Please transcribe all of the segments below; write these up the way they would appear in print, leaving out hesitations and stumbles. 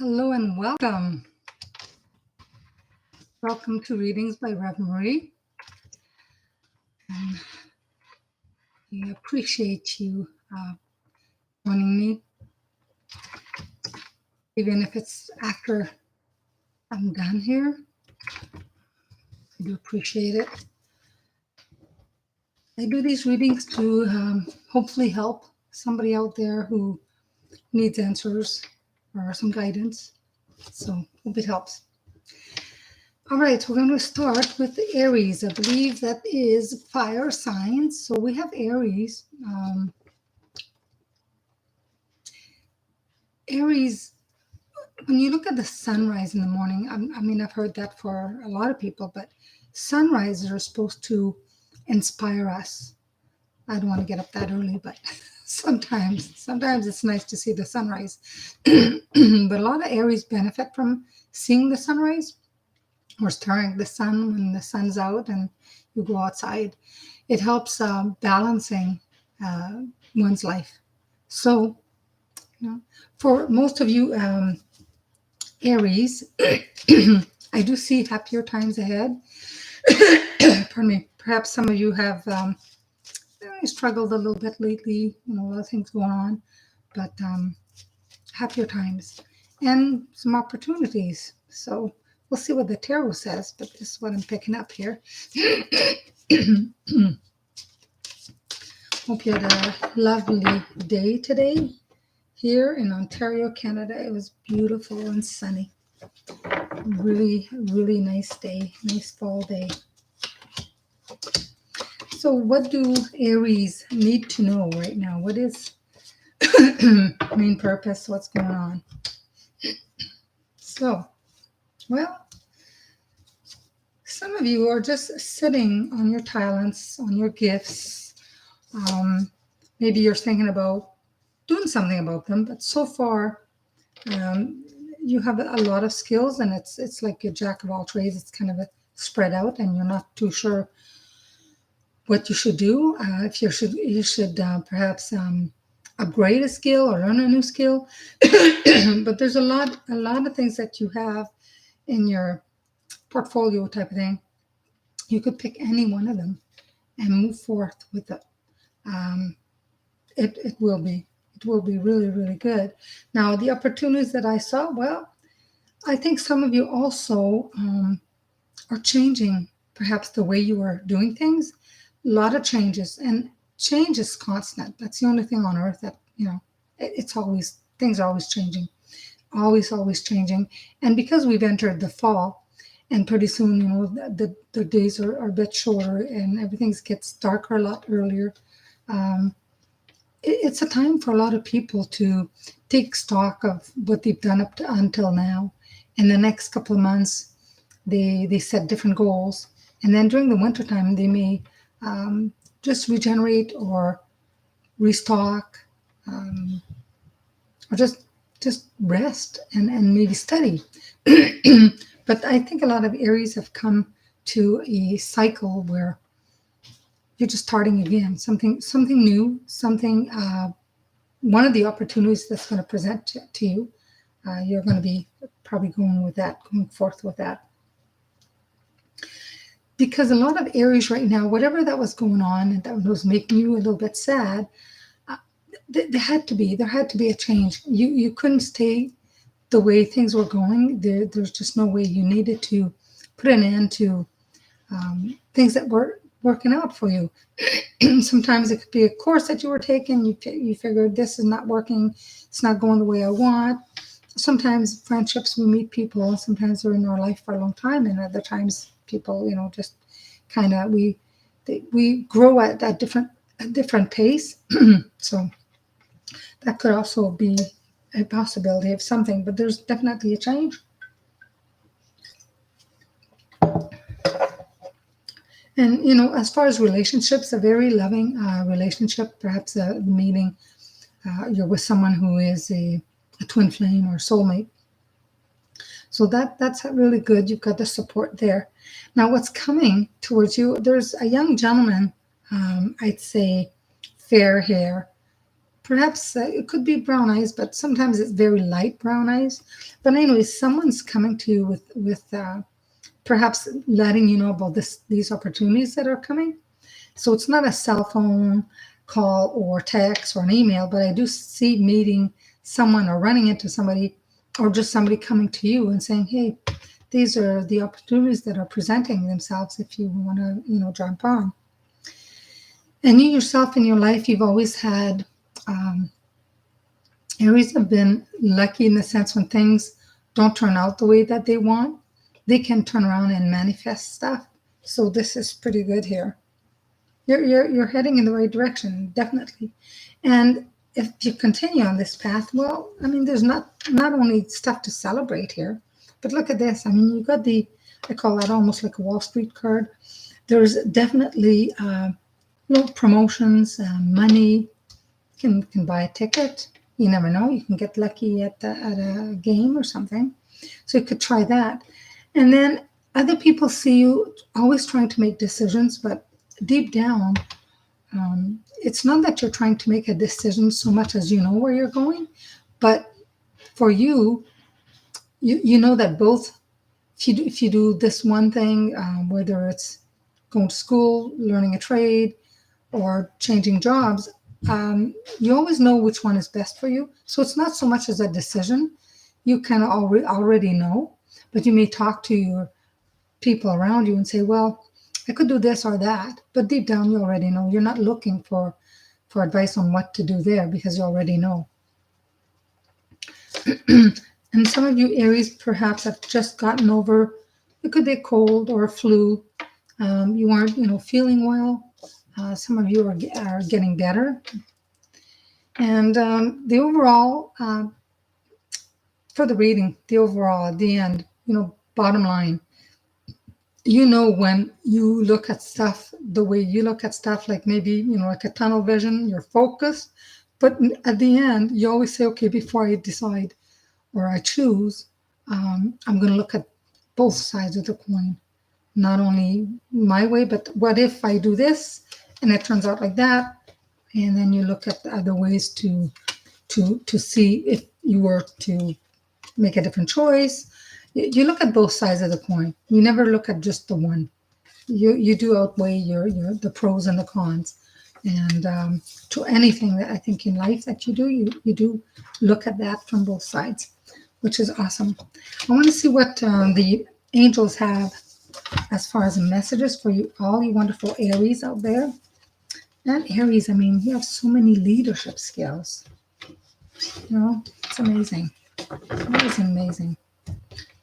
Hello and welcome. Welcome to Readings by Rev Marie. And I appreciate you joining me, even if it's after I'm done here. I do appreciate it. I do these readings to hopefully help somebody out there who needs answers or some guidance. So hope it helps. All right, we're going to start with the Aries. I believe that is fire signs. So we have Aries. Aries, when you look at the sunrise in the morning, I mean, I've heard that for a lot of people, but sunrises are supposed to inspire us. I don't want to get up that early, but sometimes it's nice to see the sunrise. But a lot of Aries benefit from seeing the sunrise or staring at the sun when the sun's out and you go outside. It helps balancing one's life. So, for most of you, Aries, I do see happier times ahead. Pardon me. Perhaps some of you have struggled a little bit lately. A lot of things going on, but happier times and some opportunities. So we'll see what the tarot says, but this is what I'm picking up here. Hope you had a lovely day today. Here in Ontario, Canada, it was beautiful and sunny. Really, really nice day, nice fall day. So what do Aries need to know right now? What is main purpose? What's going on? So, well, some of you are just sitting on your talents, on your gifts. Maybe you're thinking about doing something about them, but so far you have a lot of skills, and it's like a jack of all trades. It's kind of a spread out, and you're not too sure what you should do. If you should perhaps upgrade a skill or learn a new skill. But there's a lot of things that you have in your portfolio type of thing. You could pick any one of them and move forth with it. It will be really, really good. Now, the opportunities that I saw, well, I think some of you also are changing perhaps the way you are doing things. A lot of changes, and change is constant. That's the only thing on earth that, it's always, things are always changing, always changing. And because we've entered the fall, and pretty soon, the days are a bit shorter and everything gets darker a lot earlier. It's a time for a lot of people to take stock of what they've done up to until now. In the next couple of months, they set different goals. And then during the wintertime, they may just regenerate or restock, or just rest and maybe study. But I think a lot of Aries have come to a cycle where you're just starting again, something new, something. One of the opportunities that's going to present to you, you're going to be probably going forth with that. Because a lot of Aries right now, whatever that was going on and that was making you a little bit sad, there had to be a change. You couldn't stay the way things were going. There's just no way. You needed to put an end to things that were working out for you. Sometimes it could be a course that you were taking. You figured this is not working. It's not going the way I want. Sometimes friendships, we meet people, and sometimes they're in our life for a long time, and other times people, just kind of we grow at a different pace. So that could also be a possibility of something, but there's definitely a change. And, as far as relationships, a very loving relationship, perhaps meaning you're with someone who is a twin flame or soulmate. So that's really good. You've got the support there. Now, what's coming towards you, there's a young gentleman, I'd say fair hair, Perhaps it could be brown eyes, but sometimes it's very light brown eyes. But anyway, someone's coming to you with perhaps letting you know about these opportunities that are coming. So it's not a cell phone call or text or an email, but I do see meeting someone or running into somebody or just somebody coming to you and saying, hey, these are the opportunities that are presenting themselves if you want to, jump on. And you yourself in your life, you've always had, Aries have been lucky in the sense when things don't turn out the way that they want, they can turn around and manifest stuff. So this is pretty good here. You're heading in the right direction, definitely. And if you continue on this path, well, I mean, there's not only stuff to celebrate here, but look at this. I mean, you got I call that almost like a Wall Street card. There's definitely promotions, money. You can buy a ticket. You never know. You can get lucky at a game or something. So you could try that. And then other people see you always trying to make decisions, but deep down, it's not that you're trying to make a decision so much as you know where you're going, but for you know that both, if you do this one thing, whether it's going to school, learning a trade, or changing jobs, you always know which one is best for you. So it's not so much as a decision. You kind of already know, but you may talk to your people around you and say, well, I could do this or that, but deep down you already know. You're not looking for advice on what to do there because you already know. And some of you Aries perhaps have just gotten over, it could be a cold or a flu. You aren't, feeling well. Some of you are getting better. And the overall, for the reading, the overall at the end, bottom line, when you look at stuff, the way you look at stuff, like maybe, like a tunnel vision, you're focused, but at the end, you always say, okay, before I decide or I choose, I'm going to look at both sides of the coin, not only my way, but what if I do this and it turns out like that? And then you look at the other ways to see if you were to make a different choice. You look at both sides of the coin. You never look at just the one. You do outweigh the pros and the cons. And to anything that I think in life that you do, you do look at that from both sides, which is awesome. I want to see what the angels have as far as messages for you, all you wonderful Aries out there. And Aries, I mean, you have so many leadership skills. It's amazing. That is amazing.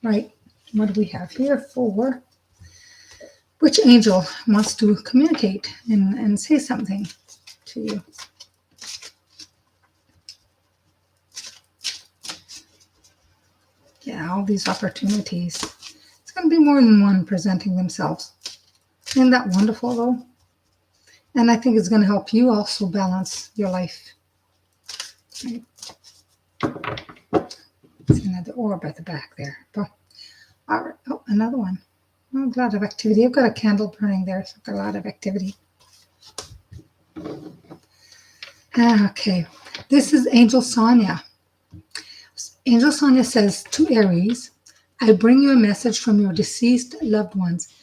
Right, what do we have here for which angel wants to communicate and say something to you? Yeah, all these opportunities. It's going to be more than one presenting themselves. Isn't that wonderful, though? And I think it's going to help you also balance your life. Right. It's another orb at the back there. But, all right. Oh, another one. Oh, a lot of activity. I've got a candle burning there, so I've got a lot of activity. Okay. This is Angel Sonia. Angel Sonia says to Aries, I bring you a message from your deceased loved ones.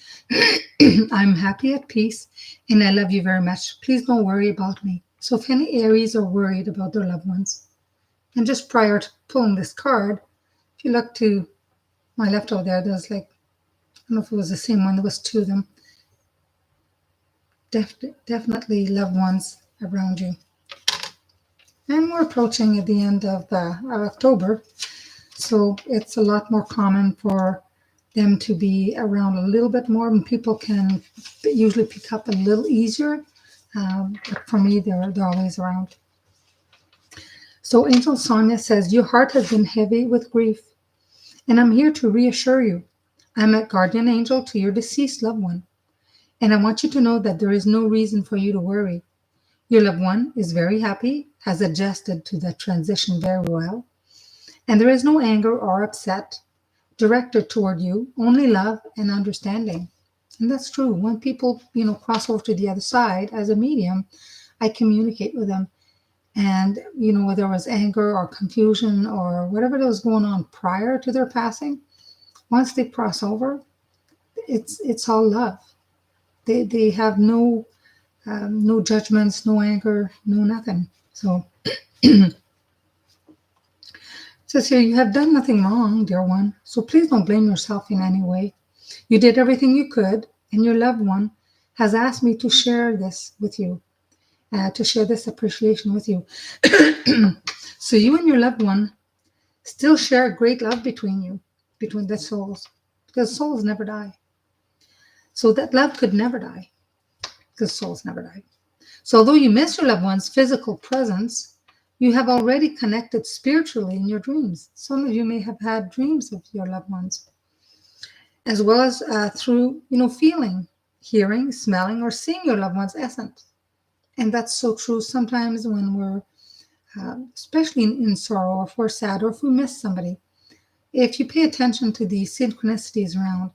I'm happy at peace and I love you very much. Please don't worry about me. So if any Aries are worried about their loved ones, and just prior to pulling this card, if you look to my left over there, there's like, I don't know if it was the same one, there was two of them. Definitely loved ones around you. And we're approaching at the end of October, so it's a lot more common for them to be around a little bit more, and people can usually pick up a little easier. But for me, they're always around. So Angel Sonia says, your heart has been heavy with grief, and I'm here to reassure you. I'm a guardian angel to your deceased loved one, and I want you to know that there is no reason for you to worry. Your loved one is very happy, has adjusted to the transition very well, and there is no anger or upset directed toward you, only love and understanding. And that's true. When people, cross over to the other side as a medium, I communicate with them. And, whether it was anger or confusion or whatever that was going on prior to their passing, once they cross over, it's all love. They have no judgments, no anger, no nothing. So it says here, you have done nothing wrong, dear one. So please don't blame yourself in any way. You did everything you could, and your loved one has asked me to share this with you, to share this appreciation with you. So you and your loved one still share great love between you, between the souls, because souls never die. So that love could never die, because souls never die. So although you miss your loved one's physical presence, you have already connected spiritually in your dreams. Some of you may have had dreams of your loved ones, as well as through, feeling, hearing, smelling, or seeing your loved one's essence. And that's so true sometimes when we're, especially in sorrow, or if we're sad, or if we miss somebody. If you pay attention to the synchronicities around,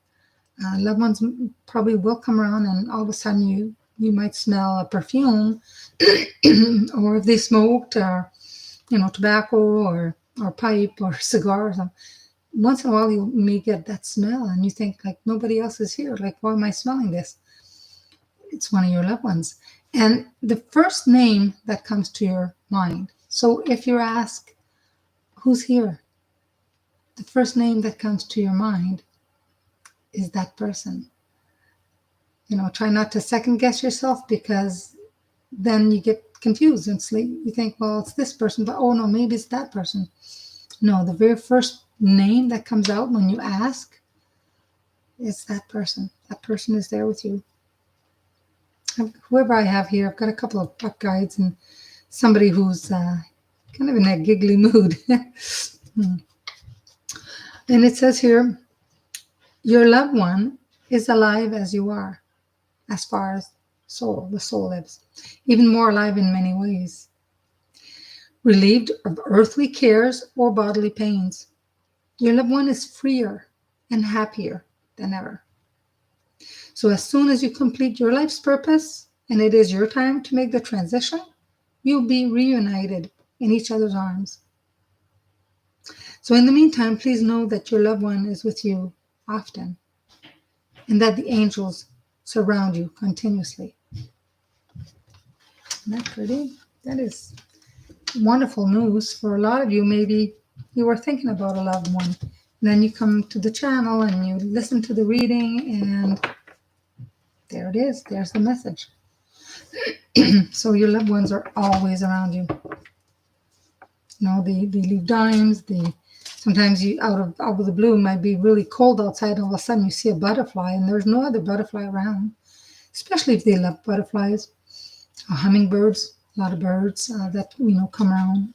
loved ones probably will come around, and all of a sudden you might smell a perfume, or if they smoked, or tobacco, or pipe, or cigar or something. Once in a while you may get that smell, and you think, like, nobody else is here. Like, why am I smelling this? It's one of your loved ones. And the first name that comes to your mind. So if you're asked, who's here? The first name that comes to your mind is that person. Try not to second guess yourself, because then you get confused and you think, well, it's this person, but oh no, maybe it's that person. No, the very first name that comes out when you ask is that person. That person is there with you. Whoever I have here, I've got a couple of buck guides and somebody who's kind of in a giggly mood. And it says here, your loved one is alive as you are, as far as the soul lives, even more alive in many ways, relieved of earthly cares or bodily pains. Your loved one is freer and happier than ever. So as soon as you complete your life's purpose, and it is your time to make the transition, you'll be reunited in each other's arms. So in the meantime, please know that your loved one is with you often, and that the angels surround you continuously. Isn't that pretty? That is wonderful news for a lot of you. Maybe you were thinking about a loved one, and then you come to the channel and you listen to the reading, and there it is. There's the message. So your loved ones are always around you. They leave dimes. Sometimes you out of the blue, it might be really cold outside. All of a sudden you see a butterfly, and there's no other butterfly around, especially if they love butterflies. Hummingbirds, a lot of birds that come around.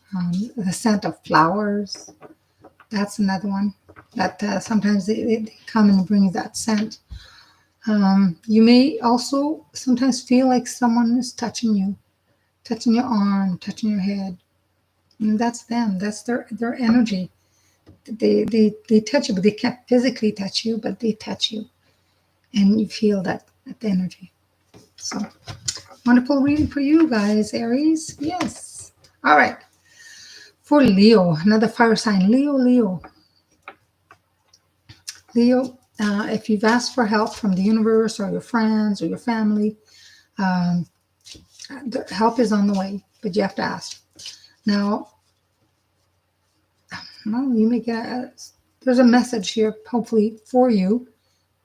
The scent of flowers, that's another one that sometimes they come and bring that scent. You may also sometimes feel like someone is touching you, touching your arm, touching your head. And that's them. That's their energy. They touch you, but they can't physically touch you, but they touch you, and you feel that energy. So wonderful reading for you guys, Aries. Yes. All right. For Leo, another fire sign. Leo. If you've asked for help from the universe or your friends or your family, the help is on the way, but you have to ask. Now, you may get there's a message here, hopefully for you,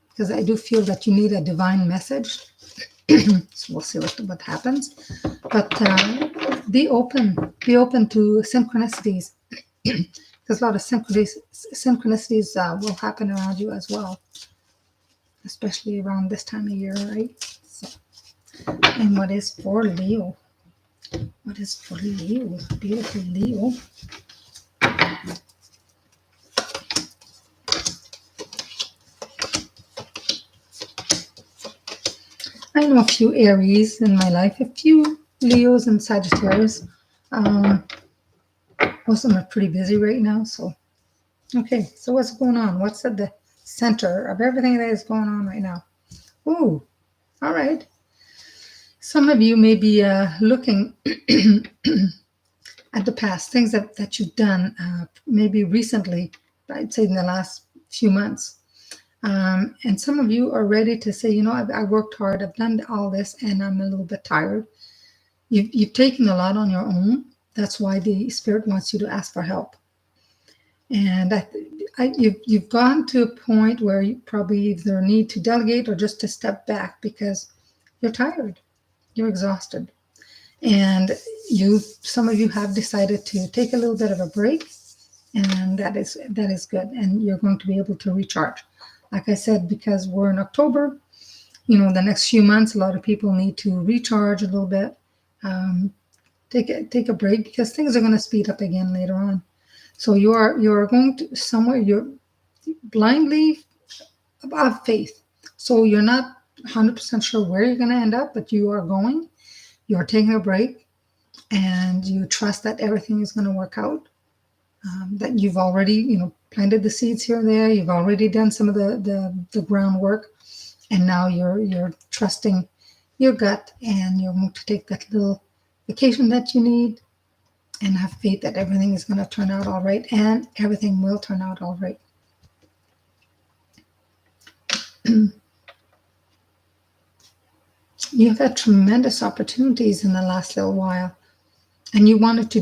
because I do feel that you need a divine message. So we'll see what happens. But be open to synchronicities, because a lot of synchronicities will happen around you as well, especially around this time of year, right? So, and what is for Leo? What is for Leo? Beautiful Leo. I know a few Aries in my life, a few Leos and Sagittarius. Most of them are pretty busy right now. So, okay, so what's going on? What's at the center of everything that is going on right now? Ooh, all right. Some of you may be looking at the past, things that you've done, maybe recently, I'd say in the last few months. And some of you are ready to say, I worked hard, I've done all this, and I'm a little bit tired. You've taken a lot on your own. That's why the Spirit wants you to ask for help. And you've gone to a point where you probably either need to delegate or just to step back because you're tired, you're exhausted. And some of you have decided to take a little bit of a break, and that is good. And you're going to be able to recharge. Like I said, because we're in October, the next few months, a lot of people need to recharge a little bit, take a break because things are going to speed up again later on. So you're going to somewhere, you're blindly have faith. So you're not 100% sure where you're going to end up, but you are going. You're taking a break, and you trust that everything is going to work out. That you've already, planted the seeds here and there. You've already done some of the groundwork, and now you're trusting your gut, and you're going to take that little vacation that you need, and have faith that everything is going to turn out all right, and everything will turn out all right. You've had tremendous opportunities in the last little while, and you wanted to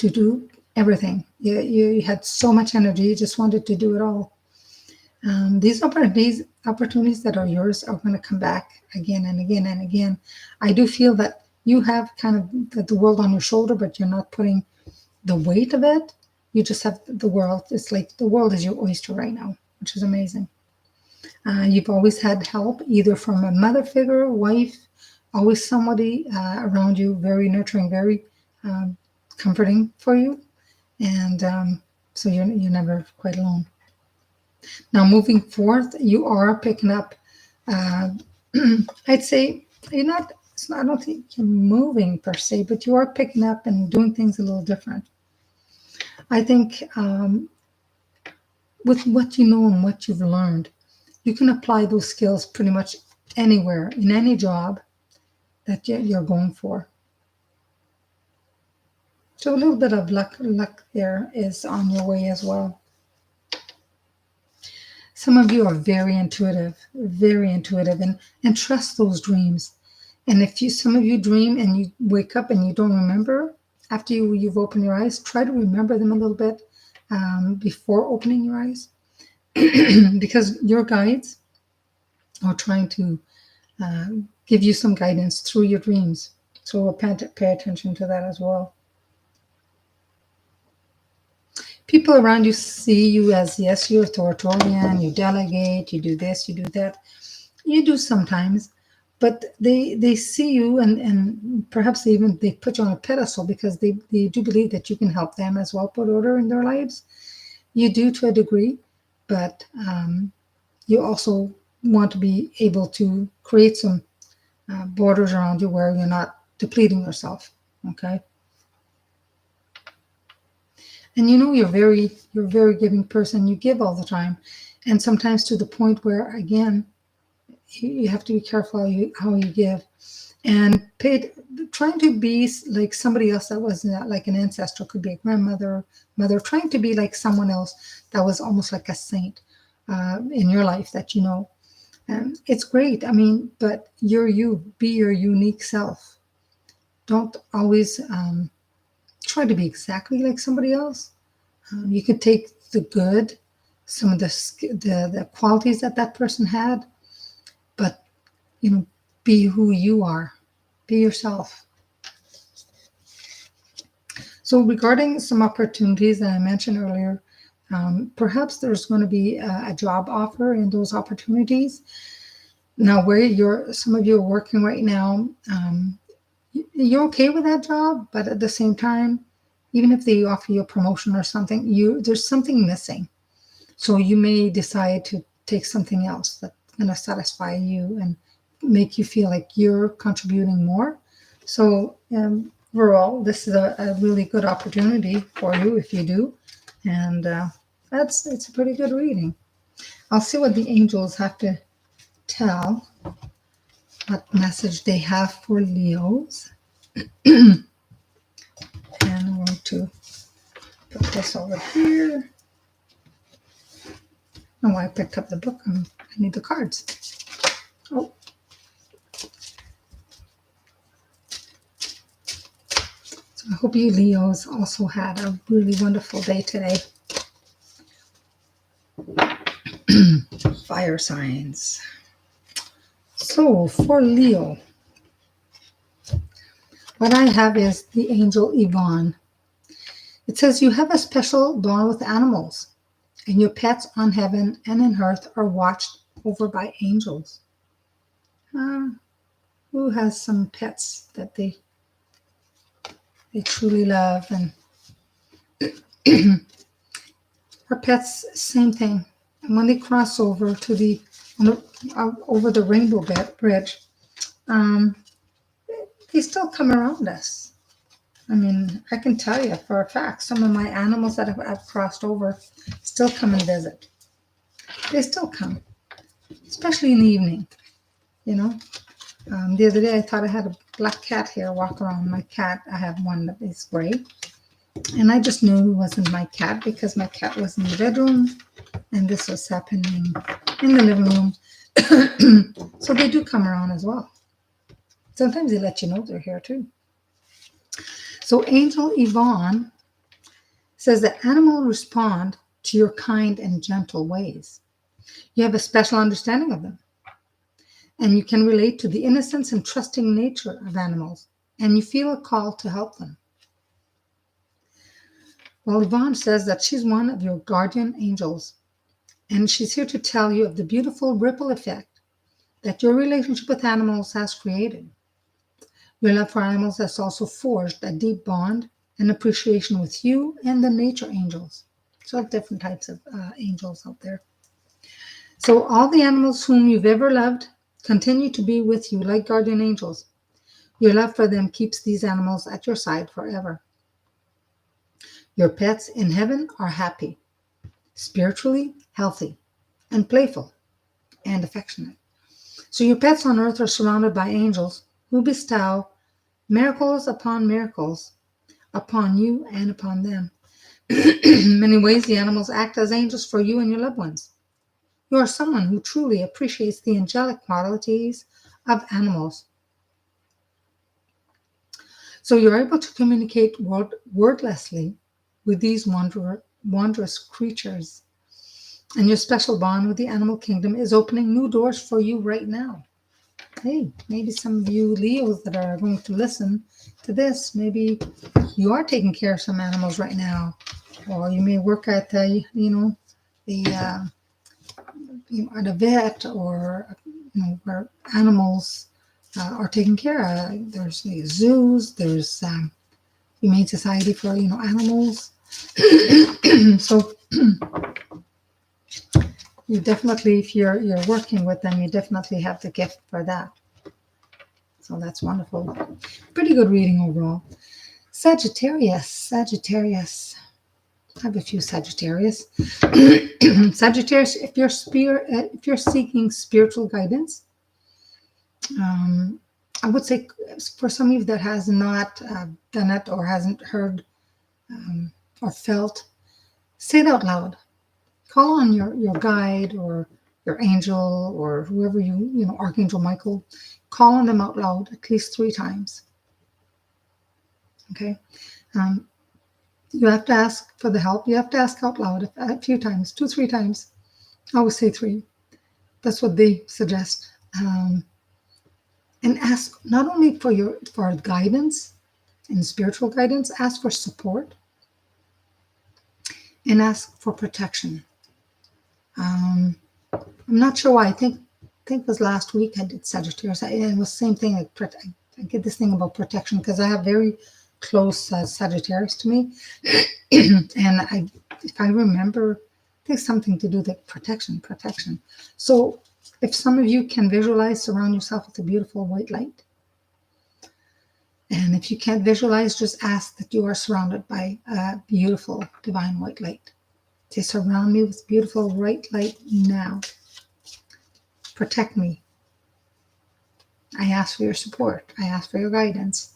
do everything. You had so much energy, you just wanted to do it all. These opportunities that are yours are going to come back again and again and again. I do feel that you have kind of the world on your shoulder, but you're not putting the weight of it. You just have the world. It's like the world is your oyster right now, which is amazing. You've always had help, either from a mother figure, wife, always somebody around you, very nurturing, very comforting for you. And so you're never quite alone. Now, moving forth, you are picking up, I'd say you're not, I don't think you're moving per se, but you are picking up and doing things a little different. I think with what you know and what you've learned, you can apply those skills pretty much anywhere, in any job that you're going for. So a little bit of luck there is on your way as well. Some of you are very intuitive, and trust those dreams. And if some of you dream and you wake up and you don't remember, after you've opened your eyes, try to remember them a little bit before opening your eyes. Because your guides are trying to give you some guidance through your dreams. So pay attention to that as well. People around you see you as, yes, you're authoritarian, you delegate, you do this, you do that. You do sometimes, but they see you and perhaps they put you on a pedestal because they do believe that you can help them as well put order in their lives. You do to a degree, but you also want to be able to create some borders around you where you're not depleting yourself, okay? And you're a very giving person. You give all the time, and sometimes to the point where, again, you have to be careful how you give, and trying to be like somebody else that was like an ancestor, could be a grandmother, mother, trying to be like someone else that was almost like a saint in your life that you know. And it's great. I mean, but you're you. Be your unique self. Don't always try to be exactly like somebody else. You could take the good, some of the qualities that person had, but be who you are. Be yourself. So regarding some opportunities that I mentioned earlier, perhaps there's going to be a job offer in those opportunities. Now, where some of you are working right now, you're okay with that job, but at the same time, even if they offer you a promotion or something, there's something missing. So you may decide to take something else that's going to satisfy you and make you feel like you're contributing more. So overall, this is a really good opportunity for you if you do. And it's a pretty good reading. I'll see what the angels have to tell, what message they have for Leos. And we'll to put this over here. Oh, I picked up the book. I need the cards. Oh. So I hope you Leos also had a really wonderful day today. Fire signs. So for Leo, what I have is the angel Yvonne. It says you have a special bond with animals, and your pets on heaven and in earth are watched over by angels. Who has some pets that they truly love? And our pets, same thing. And when they cross over to the over the rainbow bridge, they still come around us. I mean, I can tell you for a fact, some of my animals that I've crossed over still come and visit. They still come, especially in the evening, you know. The other day I thought I had a black cat here walk around. My cat, I have one that is gray. And I just knew it wasn't my cat because my cat was in the bedroom and this was happening in the living room. So they do come around as well. Sometimes they let you know they're here too. So Angel Yvonne says that animals respond to your kind and gentle ways. You have a special understanding of them. And you can relate to the innocence and trusting nature of animals. And you feel a call to help them. Well, Yvonne says that she's one of your guardian angels. And she's here to tell you of the beautiful ripple effect that your relationship with animals has created. Your love for animals has also forged a deep bond and appreciation with you and the nature angels. So different types of angels out there. So all the animals whom you've ever loved continue to be with you like guardian angels. Your love for them keeps these animals at your side forever. Your pets in heaven are happy, spiritually healthy, and playful, and affectionate. So your pets on earth are surrounded by angels who bestow miracles upon you and upon them. In many ways, the animals act as angels for you and your loved ones. You are someone who truly appreciates the angelic qualities of animals. So you're able to communicate wordlessly with these wondrous creatures. And your special bond with the animal kingdom is opening new doors for you right now. Hey, maybe some of you Leos that are going to listen to this, maybe you are taking care of some animals right now, or you may work at the at a vet, or where animals are taken care of. There's zoos, there's Humane Society for animals. So you definitely, if you're working with them, you definitely have the gift for that. So that's wonderful. Pretty good reading overall. Sagittarius. I have a few Sagittarius. Sagittarius, if you're seeking spiritual guidance, I would say for some of you that has not done it or hasn't heard or felt, say it out loud. Call on your guide or your angel or whoever Archangel Michael. Call on them out loud at least 3 times. Okay? You have to ask for the help. You have to ask out loud a few times, 2, 3 times. I always say 3. That's what they suggest. And ask not only for guidance and spiritual guidance, ask for support and ask for protection. I'm not sure why. I think it was last week I did Sagittarius. It was the same thing. I get this thing about protection because I have very close Sagittarius to me. And if I remember, I think something to do with protection. So if some of you can visualize, surround yourself with a beautiful white light. And if you can't visualize, just ask that you are surrounded by a beautiful divine white light. Say, surround me with beautiful white light now. Protect me. I ask for your support. I ask for your guidance.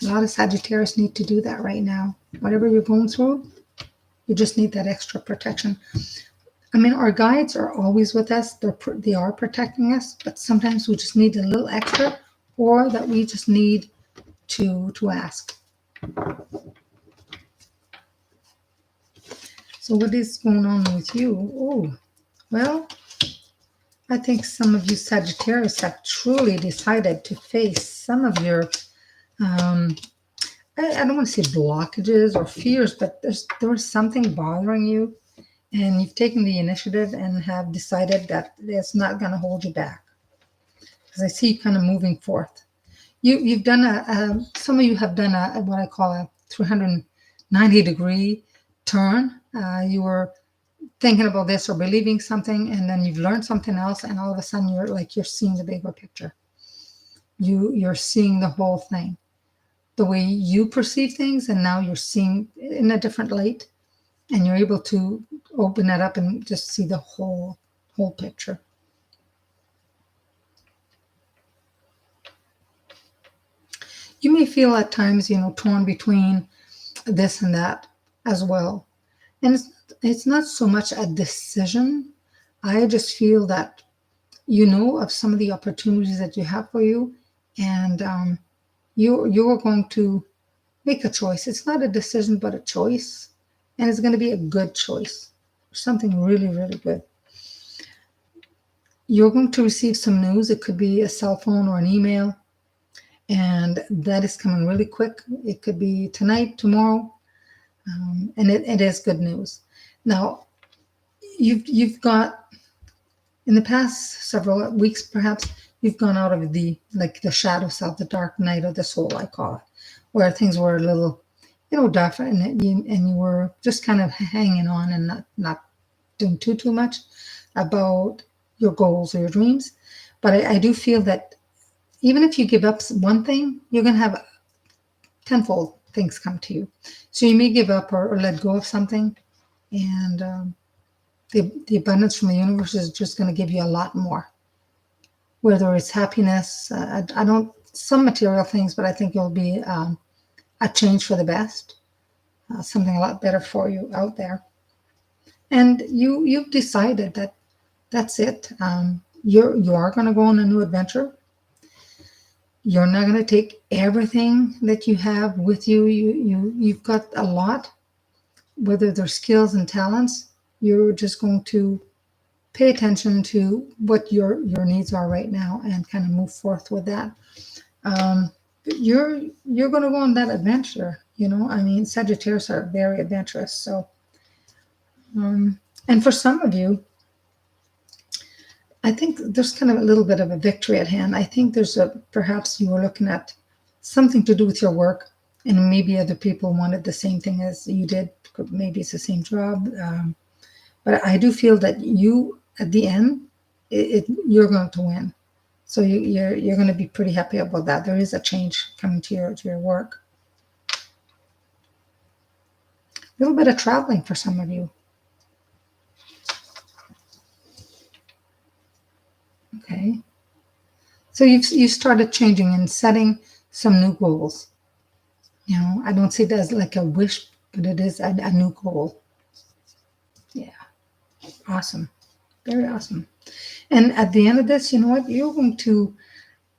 A lot of Sagittarius need to do that right now. Whatever you're going through, you just need that extra protection. I mean, our guides are always with us. They are protecting us, but sometimes we just need a little extra, or that we just need to ask. So what is going on with you? Oh, well, I think some of you Sagittarius have truly decided to face some of your, I don't want to say blockages or fears, but there was something bothering you, and you've taken the initiative and have decided that it's not going to hold you back. Because I see you kind of moving forth. You've done some of you have done a what I call a 390-degree turn. You were thinking about this or believing something, and then you've learned something else, and all of a sudden you're seeing the bigger picture. You're seeing the whole thing, the way you perceive things, and now you're seeing in a different light, and you're able to open it up and just see the whole picture. You may feel at times, torn between this and that as well. And it's not so much a decision. I just feel that you know of some of the opportunities that you have for you, and you're going to make a choice. It's not a decision, but a choice. And it's going to be a good choice. Something really, really good. You're going to receive some news. It could be a cell phone or an email. And that is coming really quick. It could be tonight, tomorrow. And it is good news. Now, you've got, in the past several weeks, perhaps, you've gone out of the shadow self, the dark night of the soul, I call it, where things were a little, dark, and you were just kind of hanging on and not doing too much about your goals or your dreams. But I do feel that even if you give up one thing, you're going to have tenfold things come to you. So you may give up or let go of something, and the abundance from the universe is just going to give you a lot more. Whether it's happiness, some material things, but I think it'll be a change for the best, something a lot better for you out there. And you've decided that that's it. You are going to go on a new adventure. You're not going to take everything that you have with you. You've got a lot, whether they're skills and talents. You're just going to pay attention to what your needs are right now and kind of move forth with that. You're going to go on that adventure. I mean, Sagittarius are very adventurous. So, and for some of you, I think there's kind of a little bit of a victory at hand. I think perhaps you were looking at something to do with your work, and maybe other people wanted the same thing as you did. Maybe it's the same job. But I do feel that you, at the end, you're going to win. So you're going to be pretty happy about that. There is a change coming to your work. A little bit of traveling for some of you. Okay. So you started changing and setting some new goals. I don't see it as like a wish, but it is a new goal. Yeah. Awesome. Very awesome. And at the end of this, you know what? You're going to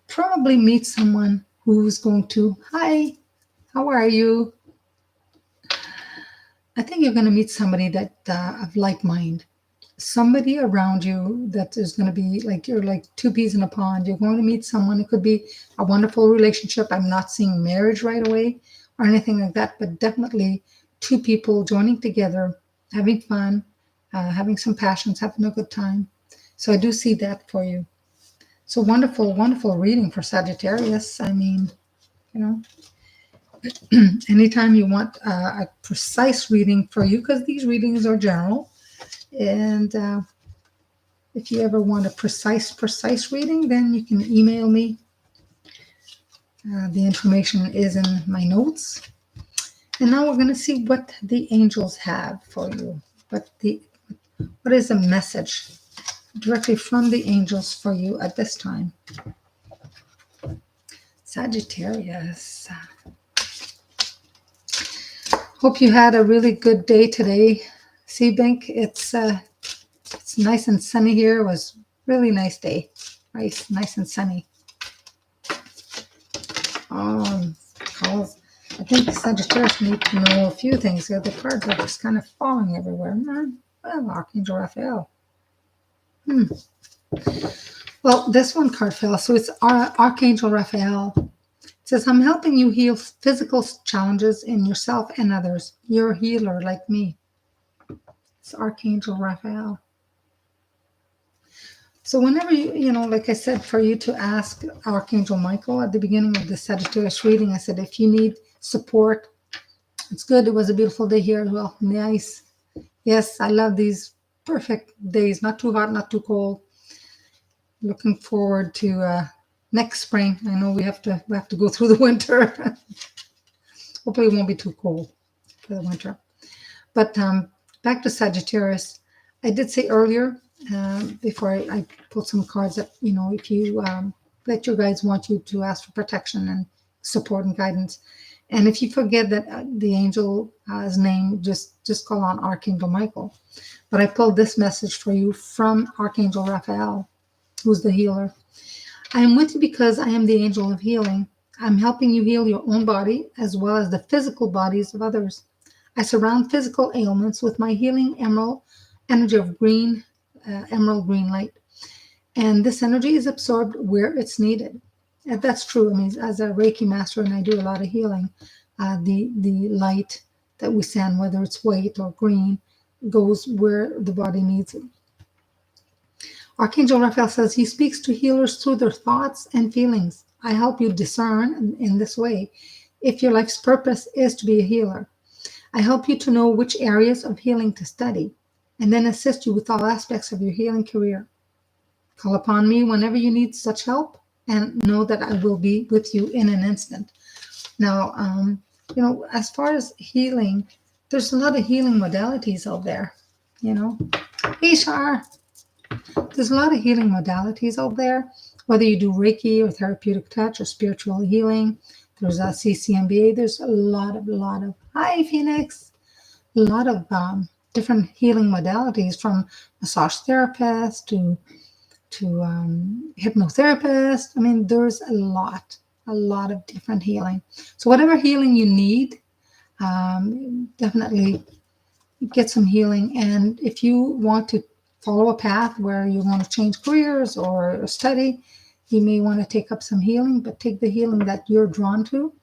probably meet someone who's going to, hi, how are you? I think you're going to meet somebody that of like mind. Somebody around you that is going to be like, you're like two peas in a pond. You're going to meet someone. It could be a wonderful relationship. I'm not seeing marriage right away or anything like that, but definitely two people joining together, having fun, having some passions, having a good time. So I do see that for you. So wonderful, wonderful reading for Sagittarius. I mean, anytime you want a precise reading for you, because these readings are general, and if you ever want a precise reading, then you can email me. The information is in my notes. And now we're going to see what the angels have for you. What is a message directly from the angels for you at this time? Sagittarius. Hope you had a really good day today, Seabank. It's nice and sunny here. It was really nice day. Nice and sunny. Calls. I think Sagittarius need to know a few things here. The cards are just kind of falling everywhere. Well, Archangel Raphael. Well, this one card fell, so it's Archangel Raphael. It says, I'm helping you heal physical challenges in yourself and others. You're a healer like me. It's Archangel Raphael. So whenever like I said, for you to ask Archangel Michael at the beginning of the Sagittarius reading, I said, if you need support, it's good. It was a beautiful day here as well. Nice. Yes, I love these perfect days. Not too hot, not too cold. Looking forward to next spring. I know we have to go through the winter. Hopefully it won't be too cold for the winter. But back to Sagittarius. I did say earlier, before I put some cards that, if you let your guides want you to ask for protection and support and guidance. And if you forget that the angel's name, just call on Archangel Michael. But I pulled this message for you from Archangel Raphael, who's the healer. I am with you because I am the angel of healing. I'm helping you heal your own body as well as the physical bodies of others. I surround physical ailments with my healing emerald energy of emerald green light. And this energy is absorbed where it's needed. And that's true. I mean, as a Reiki master, and I do a lot of healing, the light that we send, whether it's white or green, goes where the body needs it. Archangel Raphael says he speaks to healers through their thoughts and feelings. I help you discern in this way if your life's purpose is to be a healer. I help you to know which areas of healing to study and then assist you with all aspects of your healing career. Call upon me whenever you need such help and know that I will be with you in an instant. Now, as far as healing, there's a lot of healing modalities out there, Hey, Shar. There's a lot of healing modalities out there, whether you do Reiki or therapeutic touch or spiritual healing. There's a CCMBA. There's a lot of, hi, Phoenix, a lot of different healing modalities, from massage therapists to hypnotherapist. I mean, there's a lot of different healing. So whatever healing you need, definitely get some healing. And if you want to follow a path where you want to change careers or study, you may want to take up some healing, but take the healing that you're drawn to.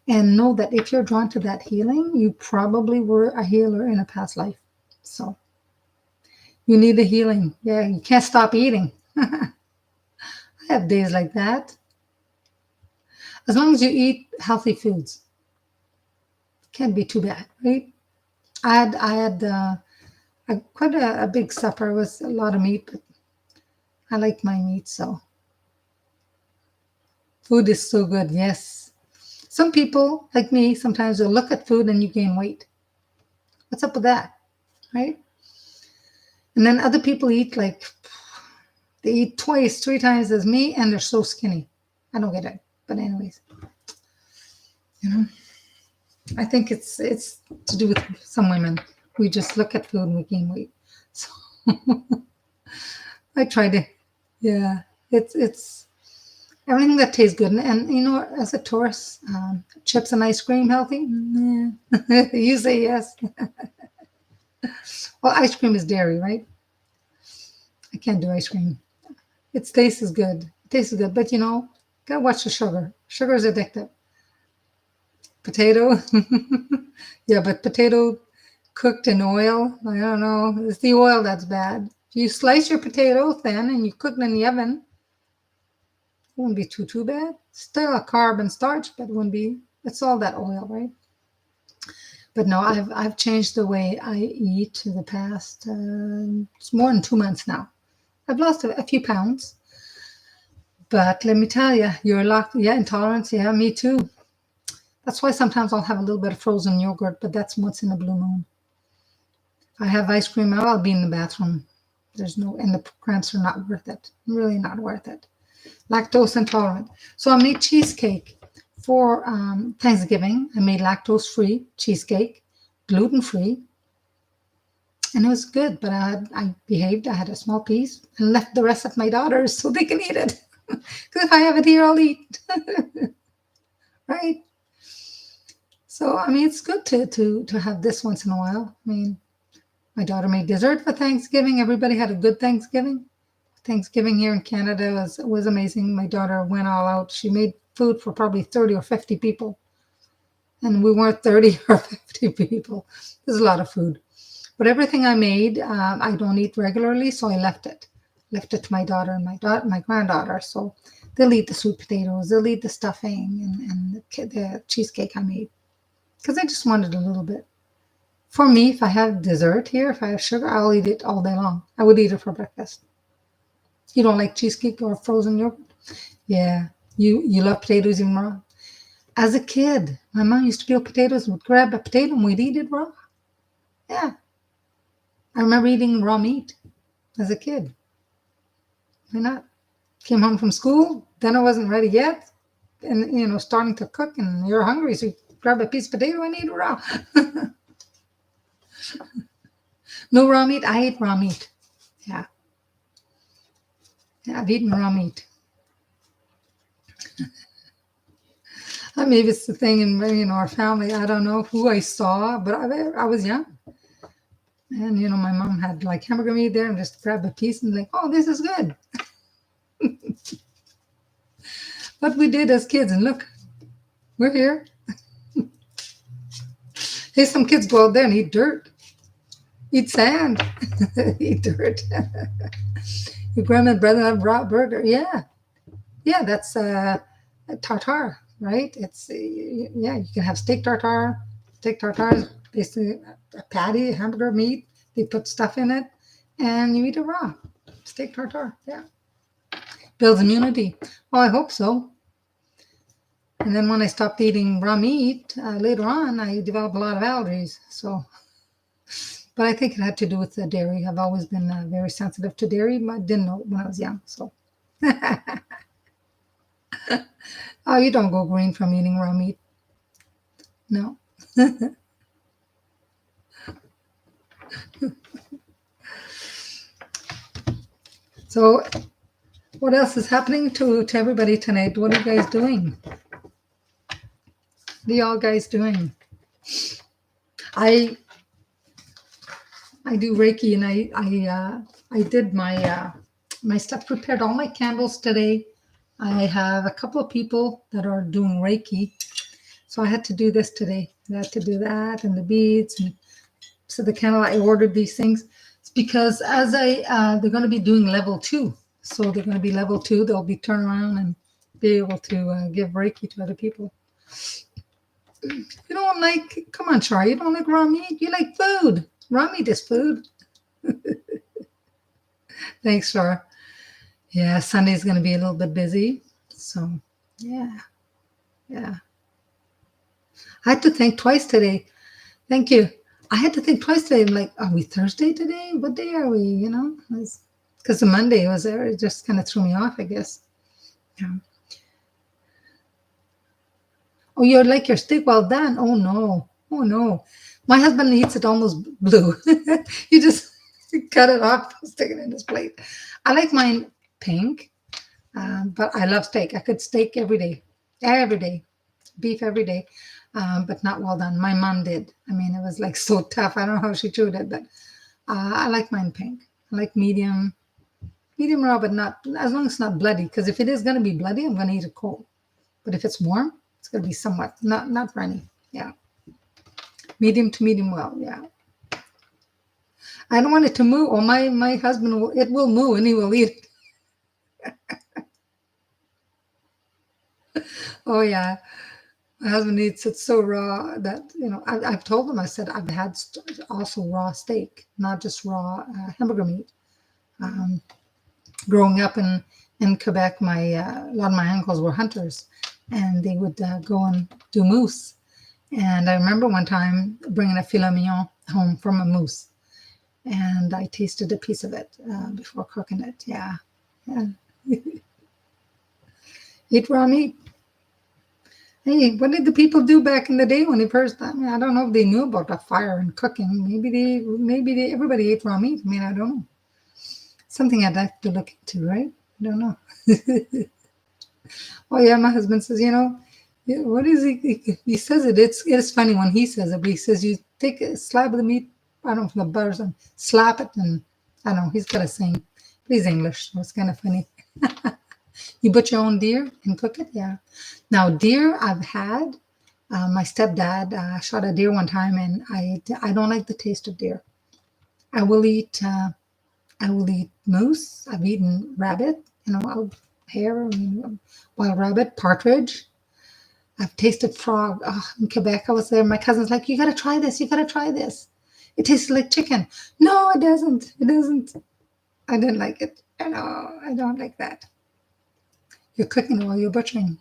And know that if you're drawn to that healing, you probably were a healer in a past life. So you need the healing. Yeah, you can't stop eating. I have days like that. As long as you eat healthy foods, can't be too bad, right? I had quite a big supper with a lot of meat, but I like my meat, so. Food is so good, yes. Some people, like me, sometimes will look at food and you gain weight. What's up with that, right? And then other people eat they eat twice, 3 times as me, and they're so skinny. I don't get it. But anyways, I think it's to do with some women. We just look at food and we gain weight. So I try to, yeah, it's everything that tastes good. And as a Taurus, chips and ice cream healthy? Yeah. You say yes. Well, ice cream is dairy, right? I can't do ice cream. It tastes good. But gotta watch the sugar. Sugar is addictive. Potato. Yeah, but potato cooked in oil, I don't know. It's the oil that's bad. If you slice your potato thin and you cook it in the oven, it wouldn't be too bad. Still a carb and starch, but it wouldn't be. It's all that oil, right? But no, I've changed the way I eat in the past. It's more than 2 months now. I've lost a few pounds. But let me tell you, you're locked. Yeah, intolerance. Yeah, me too. That's why sometimes I'll have a little bit of frozen yogurt, but that's once in a blue moon. If I have ice cream, I'll be in the bathroom. And the cramps are not worth it. Really not worth it. Lactose intolerant. So I made cheesecake for Thanksgiving. I made lactose-free cheesecake gluten-free, and it was good. But I behaved. I had a small piece and left the rest at my daughters so they can eat it. Because if I have it here, I'll eat. Right? So I mean, it's good to have this once in a while. I mean, my daughter made dessert for Thanksgiving. Everybody had a good Thanksgiving. Thanksgiving here in Canada was amazing. My daughter went all out. She made food for probably 30 or 50 people. And we weren't 30 or 50 people. There's a lot of food. But everything I made, I don't eat regularly, so I left it. Left it to my daughter and my granddaughter. So they'll eat the sweet potatoes, they'll eat the stuffing and the cheesecake I made. Because I just wanted a little bit. For me, if I have dessert here, if I have sugar, I'll eat it all day long. I would eat it for breakfast. You don't like cheesecake or frozen yogurt? Yeah. You love potatoes even raw? As a kid, my mom used to peel potatoes, would grab a potato and we'd eat it raw. Yeah. I remember eating raw meat as a kid. Why not? Came home from school, dinner wasn't ready yet, and starting to cook, and you're hungry, so you grab a piece of potato and eat it raw. No raw meat? I ate raw meat. Yeah. Yeah, I've eaten raw meat. Maybe it's the thing in our family. I don't know who I saw, but I was young. And, my mom had like hamburger meat there and just grab a piece and like, oh, this is good. What we did as kids, and look, we're here. Hey, some kids go out there and eat dirt, eat sand, eat dirt. Your grandma and brother have raw burger. Yeah. Yeah, that's tartare, right? It's, yeah, you can have steak tartare. Steak tartare is basically a patty, a hamburger meat. They put stuff in it, and you eat it raw. Steak tartare, yeah. Builds immunity. Oh, I hope so. And then when I stopped eating raw meat, later on, I developed a lot of allergies. So, but I think it had to do with the dairy. I've always been very sensitive to dairy, but I didn't know it when I was young. So, oh, you don't go green from eating raw meat. No. So, what else is happening to everybody tonight? What are you guys doing? What are y'all guys doing? I do Reiki, and I did my stuff, prepared all my candles today. I have a couple of people that are doing Reiki, so I had to do this today. I had to do that and the beads, and so the candle. I ordered these things. It's because as they're going to be doing level 2, so they're going to be level 2. They'll be turned around and be able to give Reiki to other people. You don't like, come on, Char, you don't like raw meat? You like food. Raw meat is food. Thanks, Char. Yeah, Sunday's going to be a little bit busy. So, yeah. I had to think twice today. Thank you. I had to think twice today. I'm like, are we Thursday today? What day are we? Because the Monday was there. It just kind of threw me off, I guess. Yeah. Oh, you like your steak well done? Oh, no. Oh, no. My husband eats it almost blue. You just cut it off, stick it in his plate. I like mine pink, but I love steak. I could steak every day. Beef every day, but not well done. My mom did. I mean, it was like so tough. I don't know how she chewed it, but I like mine pink. I like medium raw, but not, as long as it's not bloody, because if it is going to be bloody, I'm going to eat it cold. But if it's warm, it's going to be somewhat, not runny. Yeah. Medium to medium well, yeah. I don't want it to moo. Or my husband will moo and he will eat it. Oh, yeah. My husband eats it so raw that, I've told him, I said, I've had also raw steak, not just raw hamburger meat. Growing up in Quebec, a lot of my uncles were hunters, and they would go and do moose. And I remember one time bringing a filet mignon home from a moose, and I tasted a piece of it before cooking it. Yeah. Eat raw meat. Hey, what did the people do back in the day when they first? I mean, I don't know if they knew about the fire and cooking. Maybe everybody ate raw meat. I mean, I don't know. Something I'd like to look into, right? I don't know. Oh yeah, my husband says, yeah, what is he? He says it. It's funny when he says it, but he says you take a slab of the meat, I don't know, from the butter, and slap it, and I don't know. He's got a saying, but he's English, so it's kind of funny. You butcher your own deer and cook it, yeah. Now deer, I've had. My stepdad shot a deer one time, and I don't like the taste of deer. I will eat I will eat moose. I've eaten rabbit, hare, wild rabbit, partridge. I've tasted frog. Oh, in Quebec, I was there. My cousin's like, "You got to try this. You got to try this. It tastes like chicken." No, it doesn't. It doesn't. I didn't like it. No, I don't like that. You're cooking while you're butchering.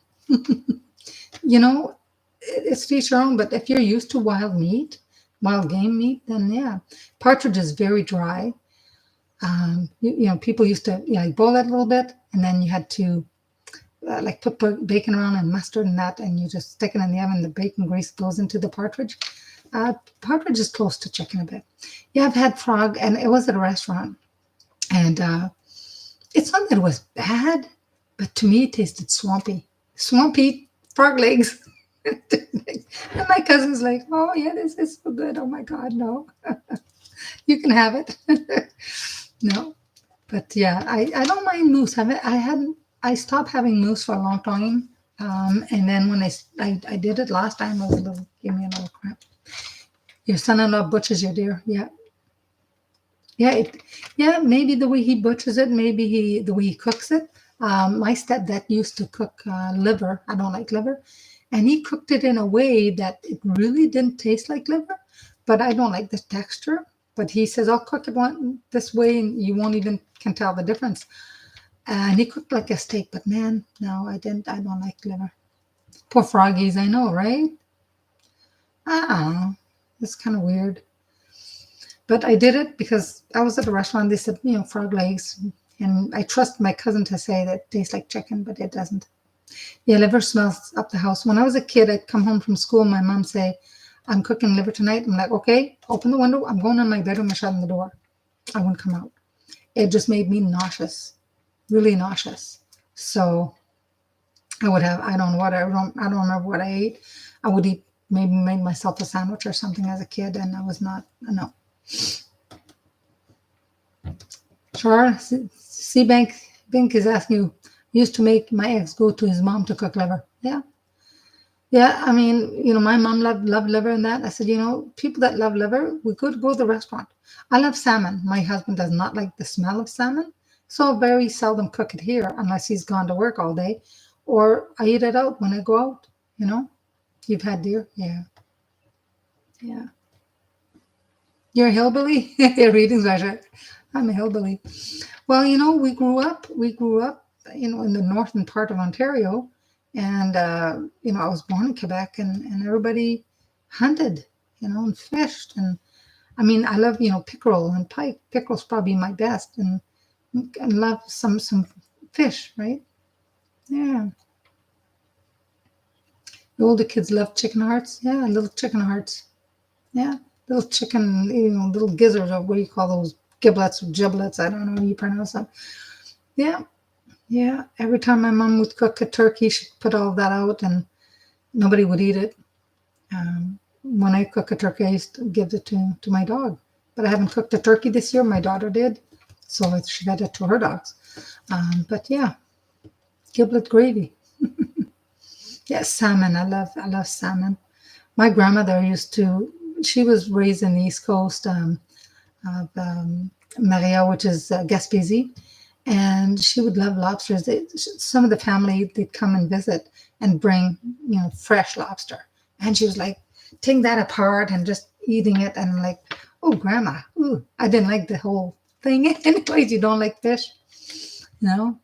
You know, it's to each your own. But if you're used to wild meat, wild game meat, then yeah, partridge is very dry. People used to boil it a little bit, and then you had to like put bacon around and mustard and that, and you just stick it in the oven. The bacon grease goes into the partridge. Partridge is close to chicken a bit. Yeah, I've had frog, and it was at a restaurant, and it's not that it was bad, but to me it tasted swampy, swampy frog legs. And my cousin's like, "Oh yeah, this is so good. Oh my God, no, you can have it." No, but yeah, I don't mind moose. I stopped having moose for a long time, and then when I did it last time, I was a little give me a little crap. Your son-in-law butchers your deer, yeah, yeah, yeah. Maybe the way he butchers it, maybe the way he cooks it. My stepdad used to cook liver. I don't like liver, and he cooked it in a way that it really didn't taste like liver, but I don't like the texture. But he says I'll cook it this way, and you won't even can tell the difference. And he cooked like a steak, but man, no, I didn't. I don't like liver. Poor froggies, I know, right? I don't know. It's kind of weird. But I did it because I was at a restaurant. They said, frog legs. And I trust my cousin to say that it tastes like chicken, but it doesn't. Yeah, liver smells up the house. When I was a kid, I'd come home from school. My mom say, "I'm cooking liver tonight." I'm like, "Okay, open the window. I'm going in my bedroom and shutting the door." I wouldn't come out. It just made me nauseous, really nauseous. So I would have, I don't know what, I don't remember what I ate. I would eat, maybe made myself a sandwich or something as a kid, and I was not, no. Sure, C Bank is asking you, used to make my ex go to his mom to cook liver. Yeah. Yeah, I mean, my mom loved liver and that. I said, people that love liver, we could go to the restaurant. I love salmon. My husband does not like the smell of salmon, so I very seldom cook it here unless he's gone to work all day, or I eat it out when I go out. You know, you've had deer, yeah, yeah. You're a hillbilly. Your readings are. I'm a hillbilly. Well, we grew up, in the northern part of Ontario, and I was born in Quebec, and everybody hunted, and fished, and I mean, I love, pickerel and pike. Pickerel's probably my best, and I love some fish, right? Yeah. The older kids love chicken hearts. Yeah, little chicken hearts. Yeah, little chicken, little gizzards, or what do you call those? Giblets or giblets? I don't know how you pronounce them. Yeah, yeah. Every time my mom would cook a turkey, she'd put all that out, and nobody would eat it. When I cook a turkey, I used to give it to my dog. But I haven't cooked a turkey this year. My daughter did, so she fed it to her dogs. But yeah, giblet gravy. Yeah, salmon. I love salmon. My grandmother used to. She was raised in the East Coast of Maria, which is Gaspésie, and she would love lobsters. Some of the family they'd come and visit and bring fresh lobster, and she was like taking that apart and just eating it, and I'm like, oh, grandma, ooh, I didn't like the whole thing. Anyways, you don't like fish, no?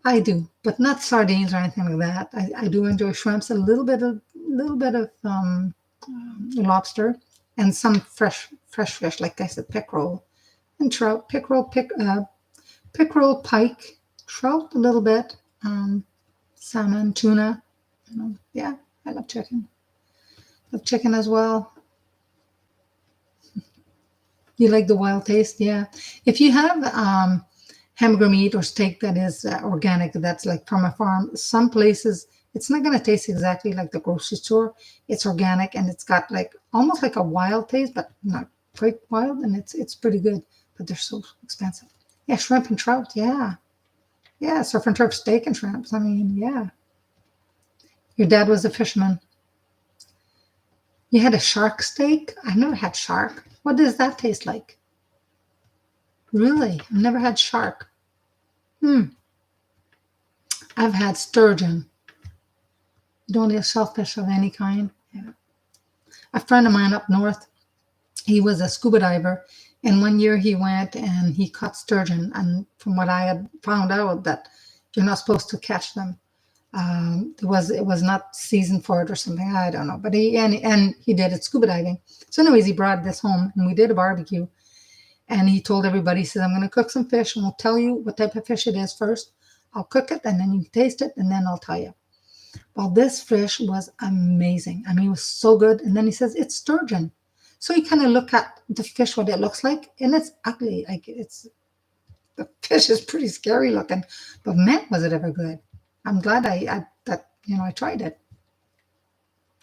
I do, but not sardines or anything like that. I do enjoy shrimps, a little bit of lobster, and some fresh fish, like I said, pickerel and trout, pickerel, pike, trout a little bit, salmon, tuna. Yeah, I love chicken. Love chicken as well. You like the wild taste? Yeah. If you have hamburger meat or steak that is organic, that's like from a farm, some places it's not going to taste exactly like the grocery store. It's organic and it's got like almost like a wild taste, but not quite wild, and it's pretty good. But they're so expensive. Yeah, shrimp and trout. Yeah. Yeah, surf and turf steak and shrimps. I mean, yeah. Your dad was a fisherman. You had a shark steak? I've never had shark. What does that taste like? Really? I've never had shark. Hmm. I've had sturgeon. You don't eat shellfish of any kind. Yeah. A friend of mine up north, he was a scuba diver, and one year he went and he caught sturgeon. And from what I had found out, that you're not supposed to catch them. It was not season for it or something. I don't know, but he did it scuba diving. So, anyways, he brought this home and we did a barbecue. And he told everybody, he said, I'm going to cook some fish and we'll tell you what type of fish it is first. I'll cook it and then you can taste it and then I'll tell you. Well, this fish was amazing. I mean, it was so good. And then he says, it's sturgeon. So you kind of look at the fish, what it looks like, and it's ugly. The fish is pretty scary looking, but man, was it ever good. I'm glad I tried it.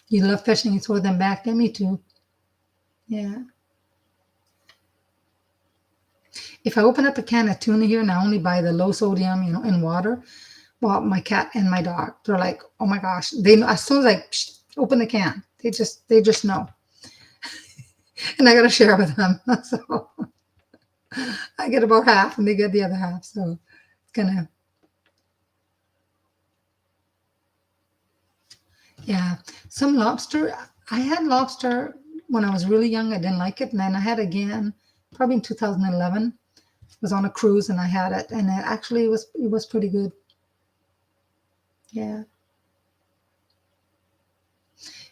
You love fishing, you throw them back. Yeah, me too. Yeah. If I open up a can of tuna here and I only buy the low sodium, in water, well, my cat and my dog, they're like, oh my gosh. They know as soon as I open the can, they just know. And I gotta share with them. So I get about half and they get the other half. So it's gonna, yeah. Some lobster, I had lobster when I was really young. I didn't like it. And then I had again, probably in 2011. I was on a cruise and I had it. And it was pretty good. Yeah.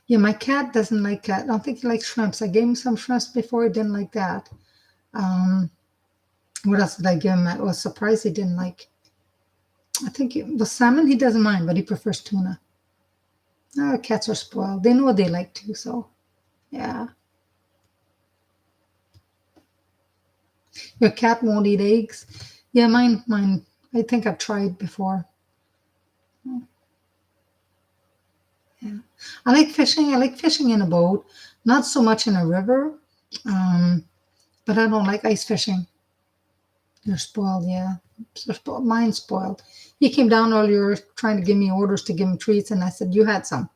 Yeah, my cat doesn't like cat. I don't think he likes shrimps. I gave him some shrimps before. He didn't like that. Um, what else did I give him? I was surprised he didn't like. I think it was salmon. He doesn't mind, but he prefers tuna. Cats are spoiled. They know what they like too. So yeah, your cat won't eat eggs. Yeah, mine. I think I've tried before. Yeah, I like fishing. I like fishing in a boat, not so much in a river. Um, but I don't like ice fishing. They're spoiled, yeah. They're spoiled. Mine's spoiled. He came down earlier trying to give me orders to give him treats, and I said, you had some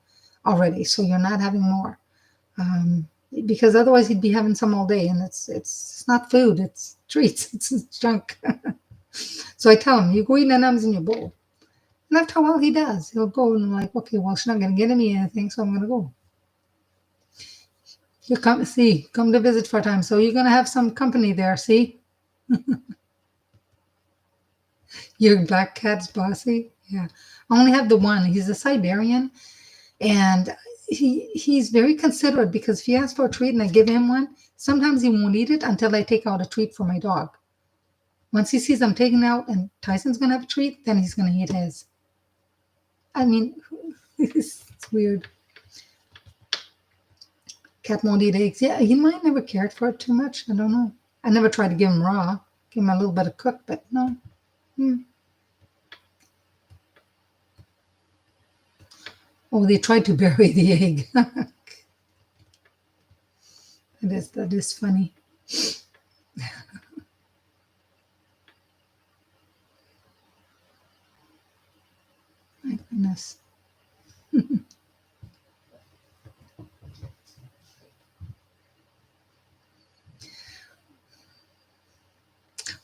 already, so you're not having more. Because otherwise he'd be having some all day, and it's not food, it's treats, it's junk. So I tell him, you go eat M&Ms in your bowl. And after a while he does. He'll go and I'm like, okay, well, she's not going to get me anything, so I'm going to go. You come to visit for a time. So you're going to have some company there, see? Your black cat's bossy. Yeah. I only have the one. He's a Siberian. And he's very considerate because if he asks for a treat and I give him one, sometimes he won't eat it until I take out a treat for my dog. Once he sees I'm taking out and Tyson's going to have a treat, then he's going to eat his. I mean, it's weird. Cat won't eat eggs. Yeah, he might never cared for it too much. I don't know. I never tried to give him raw. Give him a little bit of cooked, but no. Oh, they tried to bury the egg. That is funny. My goodness.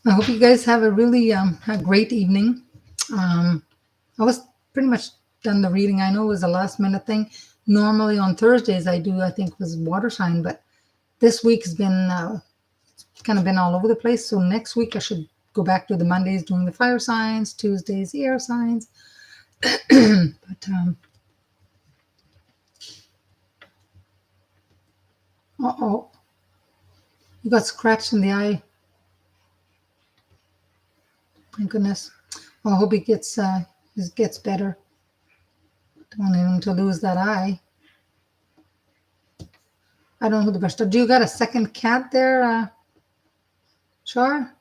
I hope you guys have a really a great evening. I was pretty much done the reading. I know it was a last minute thing. Normally on Thursdays I do, I think, was water sign, but this week has been kind of been all over the place. So next week I should go back to the Mondays doing the fire signs, Tuesdays the air signs. But oh, you got scratched in the eye. My goodness. Well, I hope it gets better. Don't want him to lose that eye. I don't know who the best. Do you got a second cat there, Char?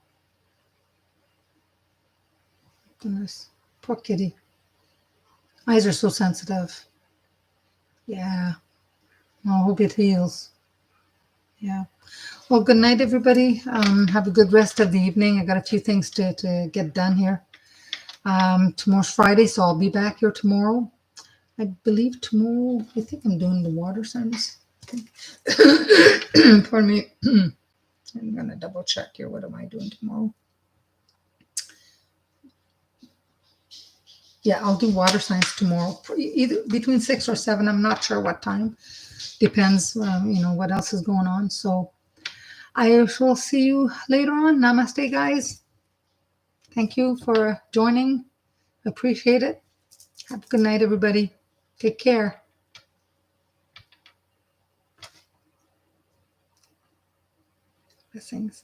Goodness, poor kitty. Eyes are so sensitive. Yeah. I hope it heals. Yeah. Well, good night, everybody. Have a good rest of the evening. I got a few things to get done here. Tomorrow's Friday, so I'll be back here tomorrow. I believe tomorrow, I think I'm doing the water signs. Pardon me. I'm going to double check here. What am I doing tomorrow? Yeah, I'll do water signs tomorrow, either between 6 or 7. I'm not sure what time. Depends, what else is going on. So I shall see you later on. Namaste, guys. Thank you for joining. Appreciate it. Have a good night, everybody. Take care. Blessings.